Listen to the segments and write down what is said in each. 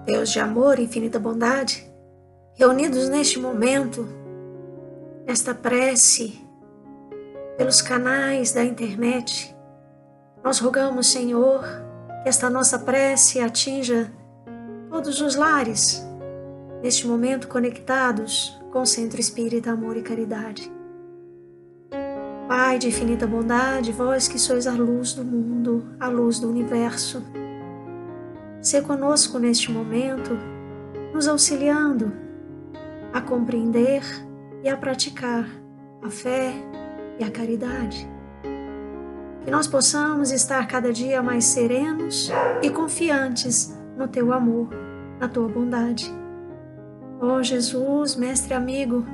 Deus de amor e infinita bondade, reunidos neste momento, nesta prece, pelos canais da internet, nós rogamos, Senhor, que esta nossa prece atinja todos os lares, neste momento conectados com o Centro Espírita Amor e Caridade. Pai de infinita bondade, vós que sois a luz do mundo, a luz do universo, sê conosco neste momento, nos auxiliando a compreender e a praticar a fé e a caridade. Que nós possamos estar cada dia mais serenos e confiantes no Teu amor, na Tua bondade. Ó Jesus, Mestre amigo,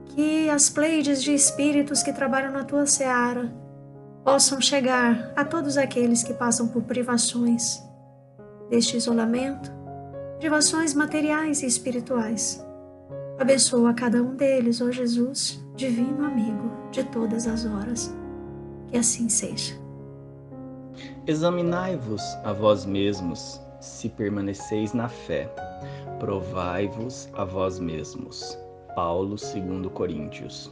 que as pleiades de espíritos que trabalham na Tua seara possam chegar a todos aqueles que passam por privações deste isolamento, privações materiais e espirituais. Abençoa cada um deles, ó Jesus, divino amigo de todas as horas. Que assim seja. Examinai-vos a vós mesmos, se permaneceis na fé. Provai-vos a vós mesmos. Paulo, 2 Coríntios.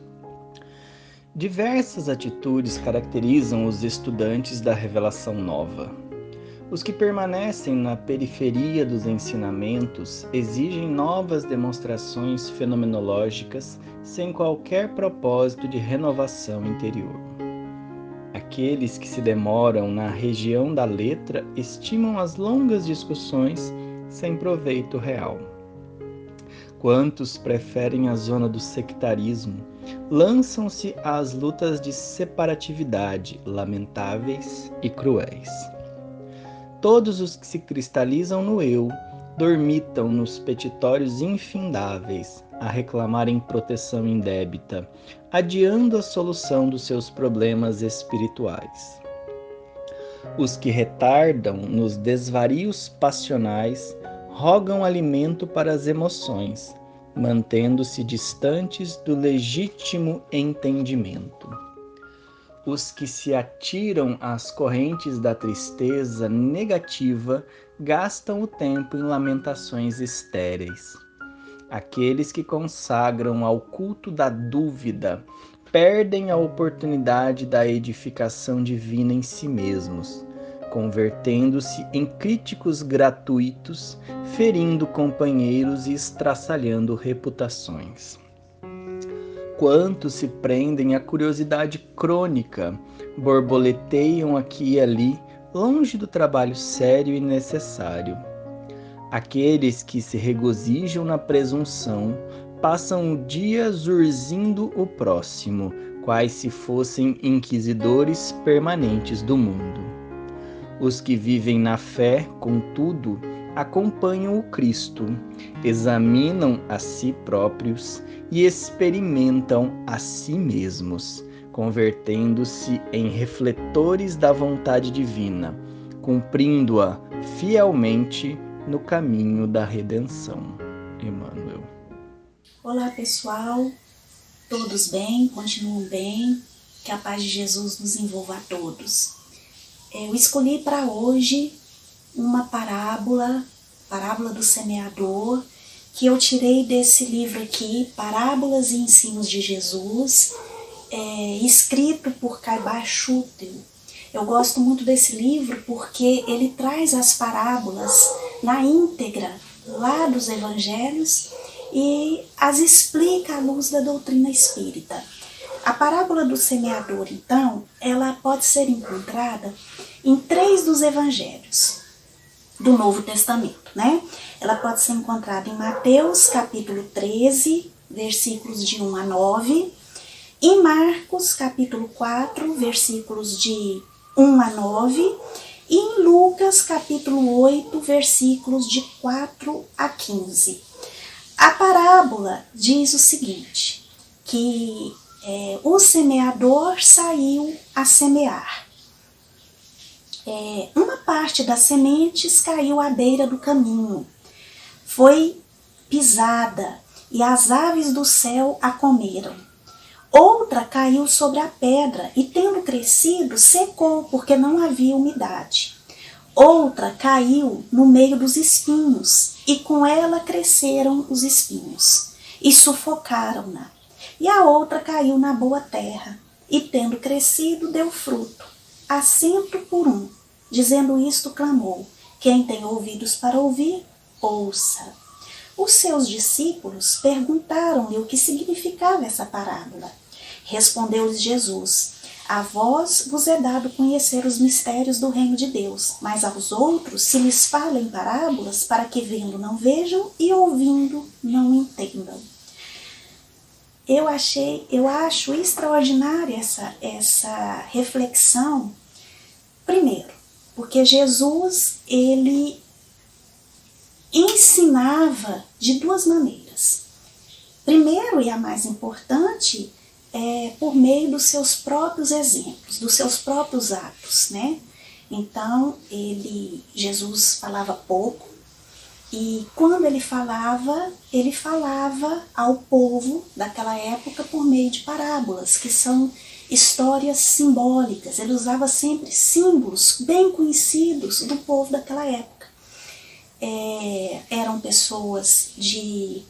Diversas atitudes caracterizam os estudantes da revelação nova. Os que permanecem na periferia dos ensinamentos exigem novas demonstrações fenomenológicas sem qualquer propósito de renovação interior. Aqueles que se demoram na região da letra estimam as longas discussões sem proveito real. Quantos preferem a zona do sectarismo, lançam-se às lutas de separatividade, lamentáveis e cruéis. Todos os que se cristalizam no eu, dormitam nos petitórios infindáveis, a reclamarem proteção indébita, adiando a solução dos seus problemas espirituais. Os que retardam nos desvarios passionais, rogam alimento para as emoções, mantendo-se distantes do legítimo entendimento. Os que se atiram às correntes da tristeza negativa gastam o tempo em lamentações estéreis. Aqueles que consagram ao culto da dúvida perdem a oportunidade da edificação divina em si mesmos, convertendo-se em críticos gratuitos, ferindo companheiros e estraçalhando reputações. Quantos se prendem à curiosidade crônica, borboleteiam aqui e ali, longe do trabalho sério e necessário. Aqueles que se regozijam na presunção, passam o dia zurzindo o próximo, quais se fossem inquisidores permanentes do mundo. Os que vivem na fé, contudo, acompanham o Cristo, examinam a si próprios e experimentam a si mesmos, convertendo-se em refletores da vontade divina, cumprindo-a fielmente no caminho da redenção. Emmanuel. Olá, pessoal. Todos bem? Continuam bem? Que a paz de Jesus nos envolva a todos. Eu escolhi para hoje uma parábola do semeador, que eu tirei desse livro aqui, Parábolas e Ensinos de Jesus, escrito por Caibar Schutel. Eu gosto muito desse livro porque ele traz as parábolas na íntegra, lá dos evangelhos, e as explica à luz da doutrina espírita. A parábola do semeador, então, ela pode ser encontrada em 3 dos evangelhos do Novo Testamento, né? Ela pode ser encontrada em Mateus, capítulo 13, versículos de 1 a 9, em Marcos, capítulo 4, versículos de 1 a 9, e em Lucas, capítulo 8, versículos de 4 a 15. A parábola diz o seguinte, que o semeador saiu a semear. Uma parte das sementes caiu à beira do caminho, foi pisada e as aves do céu a comeram. Outra caiu sobre a pedra e, tendo crescido, secou, porque não havia umidade. Outra caiu no meio dos espinhos, e com ela cresceram os espinhos, e sufocaram-na. E a outra caiu na boa terra, e tendo crescido, deu fruto, a 100 por 1. Dizendo isto, clamou: quem tem ouvidos para ouvir, ouça. Os seus discípulos perguntaram-lhe o que significava essa parábola. Respondeu-lhes Jesus: a vós vos é dado conhecer os mistérios do reino de Deus, mas aos outros se lhes fala em parábolas, para que vendo não vejam e ouvindo não entendam. Eu acho extraordinária essa reflexão. Primeiro, porque Jesus, ele ensinava de duas maneiras. Primeiro, e a mais importante, é por meio dos seus próprios exemplos, dos seus próprios atos, né? Então, Jesus falava pouco, e quando ele falava ao povo daquela época por meio de parábolas, que são histórias simbólicas. Ele usava sempre símbolos bem conhecidos do povo daquela época. Eram pessoas de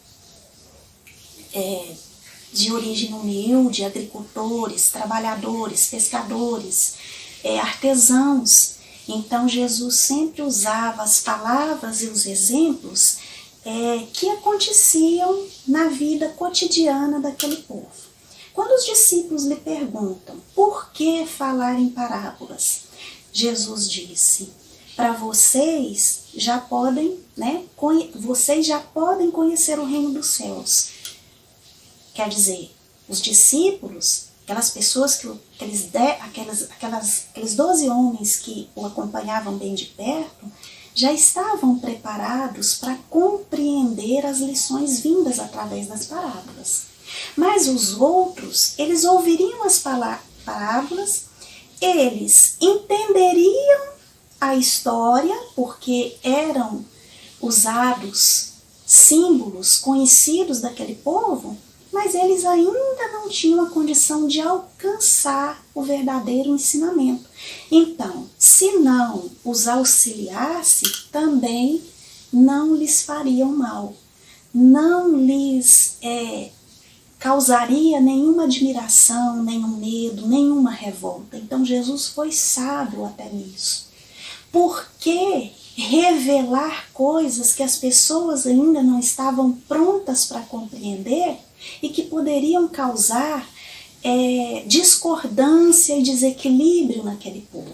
origem humilde, agricultores, trabalhadores, pescadores, artesãos. Então Jesus sempre usava as palavras e os exemplos que aconteciam na vida cotidiana daquele povo. Quando os discípulos lhe perguntam por que falar em parábolas, Jesus disse: para vocês já podem, vocês já podem conhecer o reino dos céus. Quer dizer, os discípulos, aquelas pessoas aqueles 12 homens que o acompanhavam bem de perto, já estavam preparados para compreender as lições vindas através das parábolas. Mas os outros, eles ouviriam as parábolas, eles entenderiam a história, porque eram usados símbolos conhecidos daquele povo, mas eles ainda não tinham a condição de alcançar o verdadeiro ensinamento. Então, se não os auxiliasse, também não lhes fariam mal, não lhes causaria nenhuma admiração, nenhum medo, nenhuma revolta. Então Jesus foi sábio até nisso. Por que revelar coisas que as pessoas ainda não estavam prontas para compreender e que poderiam causar discordância e desequilíbrio naquele povo?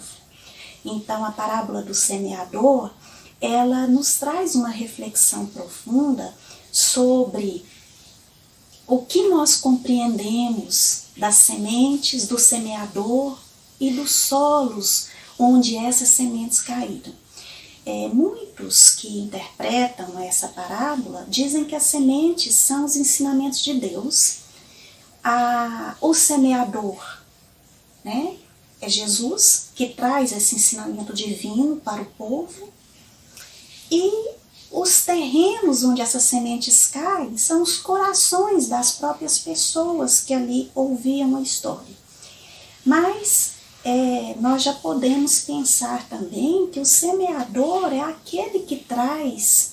Então a parábola do semeador, ela nos traz uma reflexão profunda sobre o que nós compreendemos das sementes, do semeador e dos solos onde essas sementes caíram. Muitos que interpretam essa parábola dizem que as sementes são os ensinamentos de Deus. O semeador, é Jesus, que traz esse ensinamento divino para o povo, e os terrenos onde essas sementes caem são os corações das próprias pessoas que ali ouviam a história. Mas nós já podemos pensar também que o semeador é aquele que traz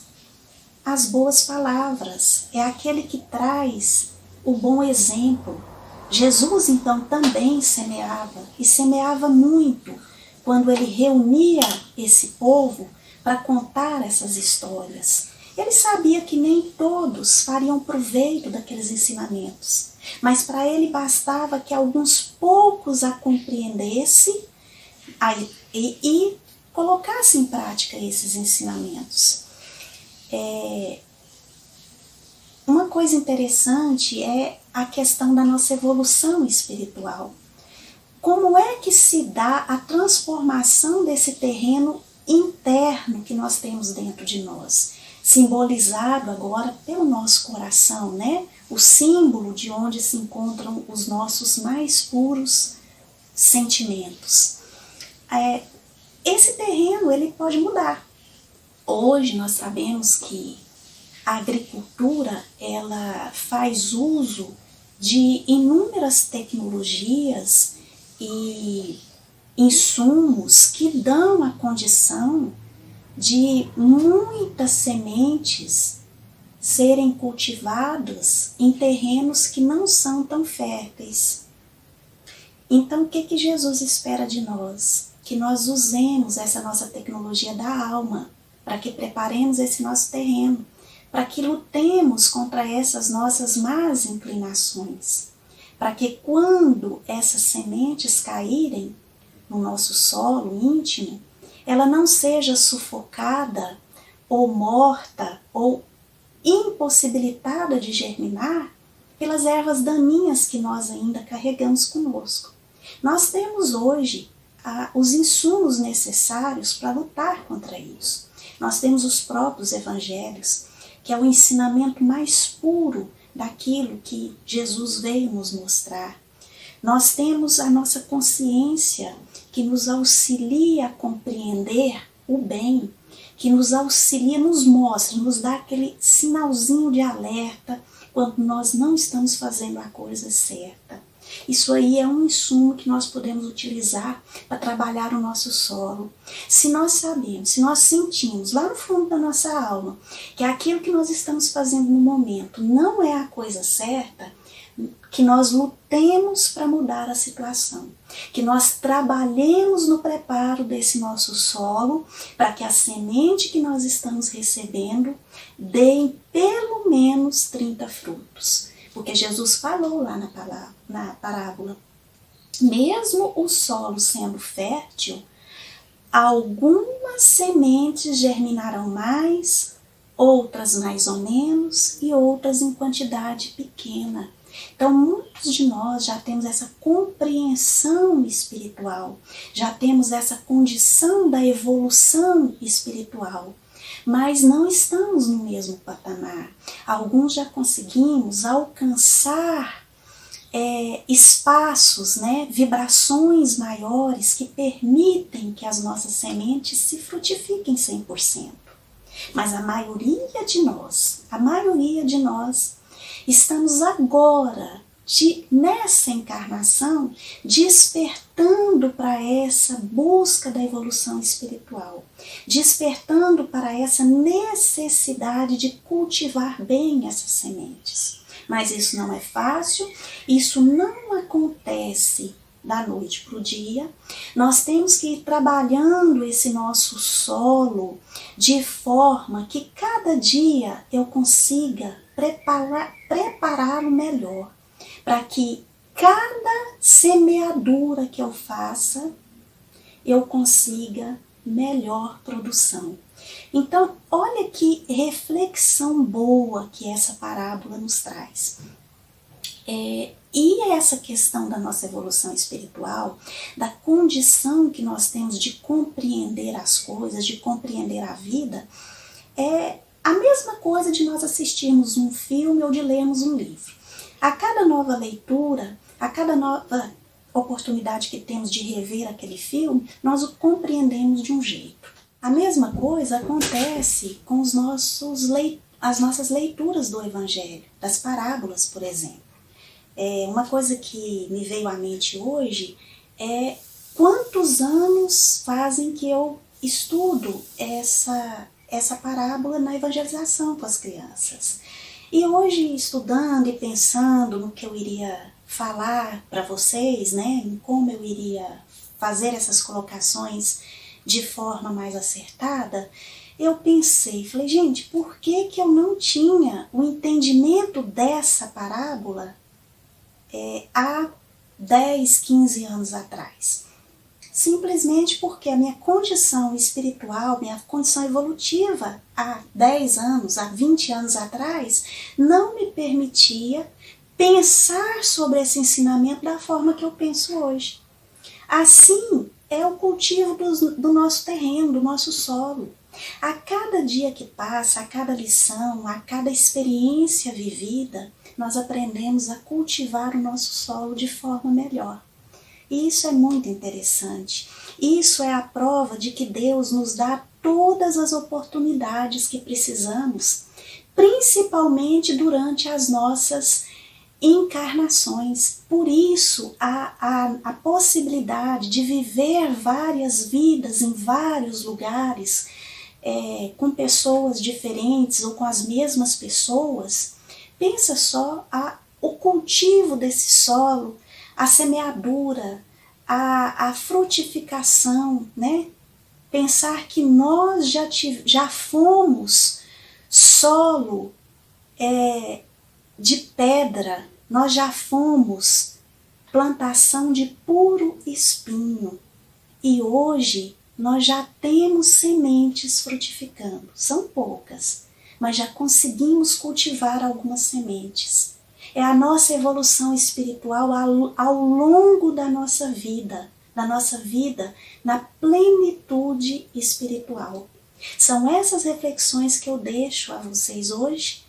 as boas palavras, é aquele que traz o bom exemplo. Jesus então também semeava, e semeava muito, quando ele reunia esse povo para contar essas histórias. Ele sabia que nem todos fariam proveito daqueles ensinamentos, mas para ele bastava que alguns poucos a compreendessem e colocassem em prática esses ensinamentos. Uma coisa interessante é a questão da nossa evolução espiritual. Como é que se dá a transformação desse terreno interno que nós temos dentro de nós, simbolizado agora pelo nosso coração, o símbolo de onde se encontram os nossos mais puros sentimentos. Esse terreno, ele pode mudar. Hoje nós sabemos que a agricultura, ela faz uso de inúmeras tecnologias e insumos que dão a condição de muitas sementes serem cultivadas em terrenos que não são tão férteis. Então, o que Jesus espera de nós? Que nós usemos essa nossa tecnologia da alma para que preparemos esse nosso terreno, para que lutemos contra essas nossas más inclinações, para que quando essas sementes caírem no nosso solo íntimo, ela não seja sufocada ou morta ou impossibilitada de germinar pelas ervas daninhas que nós ainda carregamos conosco. Nós temos hoje os insumos necessários para lutar contra isso. Nós temos os próprios evangelhos, que é o ensinamento mais puro daquilo que Jesus veio nos mostrar. Nós temos a nossa consciência que nos auxilia a compreender o bem, que nos auxilia, nos mostra, nos dá aquele sinalzinho de alerta quando nós não estamos fazendo a coisa certa. Isso aí é um insumo que nós podemos utilizar para trabalhar o nosso solo. Se nós sabemos, se nós sentimos lá no fundo da nossa alma que aquilo que nós estamos fazendo no momento não é a coisa certa, que nós lutemos para mudar a situação, que nós trabalhemos no preparo desse nosso solo para que a semente que nós estamos recebendo dê pelo menos 30 frutos. Porque Jesus falou lá na parábola, mesmo o solo sendo fértil, algumas sementes germinarão mais, outras mais ou menos e outras em quantidade pequena. Então, muitos de nós já temos essa compreensão espiritual, já temos essa condição da evolução espiritual, mas não estamos no mesmo patamar. Alguns já conseguimos alcançar espaços, vibrações maiores que permitem que as nossas sementes se frutifiquem 100%. Mas a maioria de nós, estamos agora, nessa encarnação, despertando para essa busca da evolução espiritual, despertando para essa necessidade de cultivar bem essas sementes. Mas isso não é fácil, isso não acontece da noite para o dia. Nós temos que ir trabalhando esse nosso solo de forma que cada dia eu consiga prepará-lo melhor, para que cada semeadura que eu faça, eu consiga melhor produção. Então, olha que reflexão boa que essa parábola nos traz. E essa questão da nossa evolução espiritual, da condição que nós temos de compreender as coisas, de compreender a vida, é a mesma coisa de nós assistirmos um filme ou de lermos um livro. A cada nova leitura, a cada nova oportunidade que temos de rever aquele filme, nós o compreendemos de um jeito. A mesma coisa acontece com as nossas leituras do Evangelho, das parábolas, por exemplo. Uma coisa que me veio à mente hoje é quantos anos fazem que eu estudo essa parábola na evangelização com as crianças. E hoje, estudando e pensando no que eu iria falar para vocês, em como eu iria fazer essas colocações de forma mais acertada, eu falei, gente, por que eu não tinha o entendimento dessa parábola há 10, 15 anos atrás? Simplesmente porque a minha condição espiritual, minha condição evolutiva há 10 anos, há 20 anos atrás, não me permitia pensar sobre esse ensinamento da forma que eu penso hoje. Assim é o cultivo do nosso terreno, do nosso solo. A cada dia que passa, a cada lição, a cada experiência vivida, nós aprendemos a cultivar o nosso solo de forma melhor. E isso é muito interessante. Isso é a prova de que Deus nos dá todas as oportunidades que precisamos, principalmente durante as nossas encarnações. Por isso, a possibilidade de viver várias vidas em vários lugares, com pessoas diferentes ou com as mesmas pessoas, pensa só o cultivo desse solo, a semeadura, a frutificação, né? Pensar que nós já fomos solo de pedra, nós já fomos plantação de puro espinho e hoje nós já temos sementes frutificando. São poucas, mas já conseguimos cultivar algumas sementes. É a nossa evolução espiritual ao longo da nossa vida na plenitude espiritual. São essas reflexões que eu deixo a vocês hoje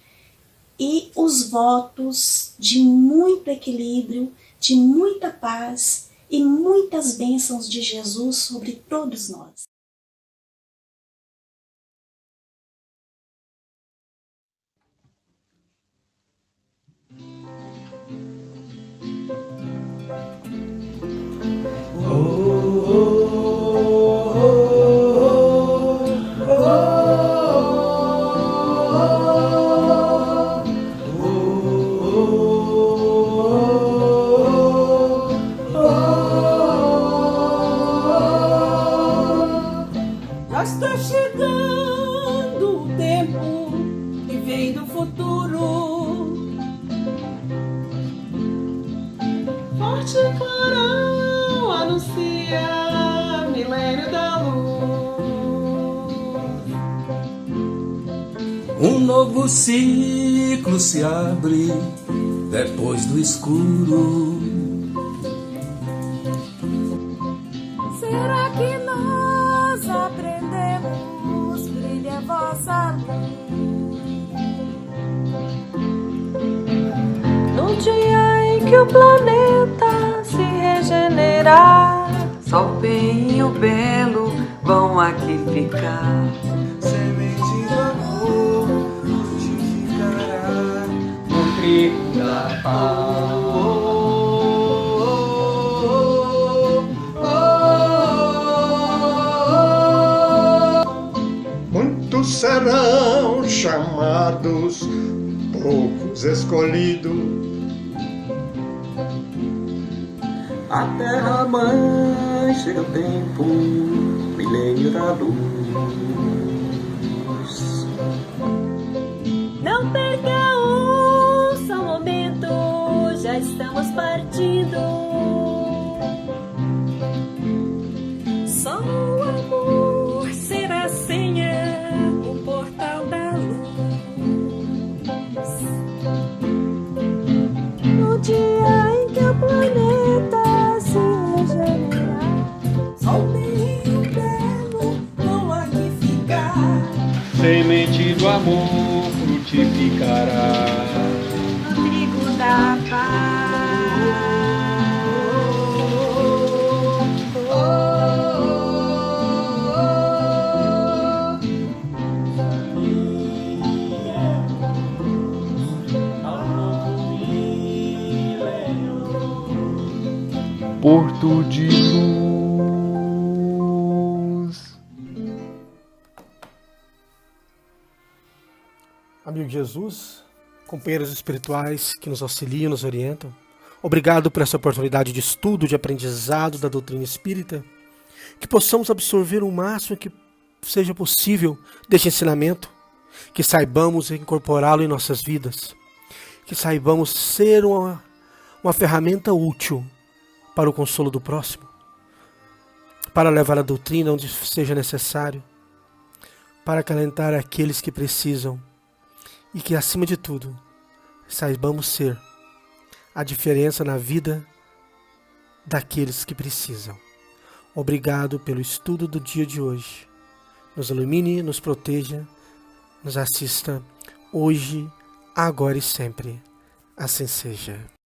e os votos de muito equilíbrio, de muita paz e muitas bênçãos de Jesus sobre todos nós. Já está chegando o tempo que vem do futuro. Forte clarão anuncia milênio da luz. Um novo ciclo se abre depois do escuro. Será que nós aprendemos? Brilha vossa luz. No dia em que o planeta se regenerar, só o bem e o belo vão aqui ficar. Semente do amor frutificará no trigo da paz. Muitos serão chamados, poucos escolhidos. A terra-mãe chega o tempo, milênio da luz. não perca um só momento, já estamos partindo. Só o amor será a senha, o portal da luz. No dia em que o planeta se regenerar, só o bem e o belo vão aqui ficar. Semente do amor frutificará No trigo da paz. Porto de Luz. Amigo Jesus, companheiros espirituais que nos auxiliam, nos orientam, obrigado por essa oportunidade de estudo, de aprendizado da doutrina espírita, que possamos absorver o máximo que seja possível deste ensinamento, que saibamos incorporá-lo em nossas vidas, que saibamos ser uma ferramenta útil para o consolo do próximo, para levar a doutrina onde seja necessário, para acalentar aqueles que precisam e que, acima de tudo, saibamos ser a diferença na vida daqueles que precisam. Obrigado pelo estudo do dia de hoje. Nos ilumine, nos proteja, nos assista hoje, agora e sempre. Assim seja.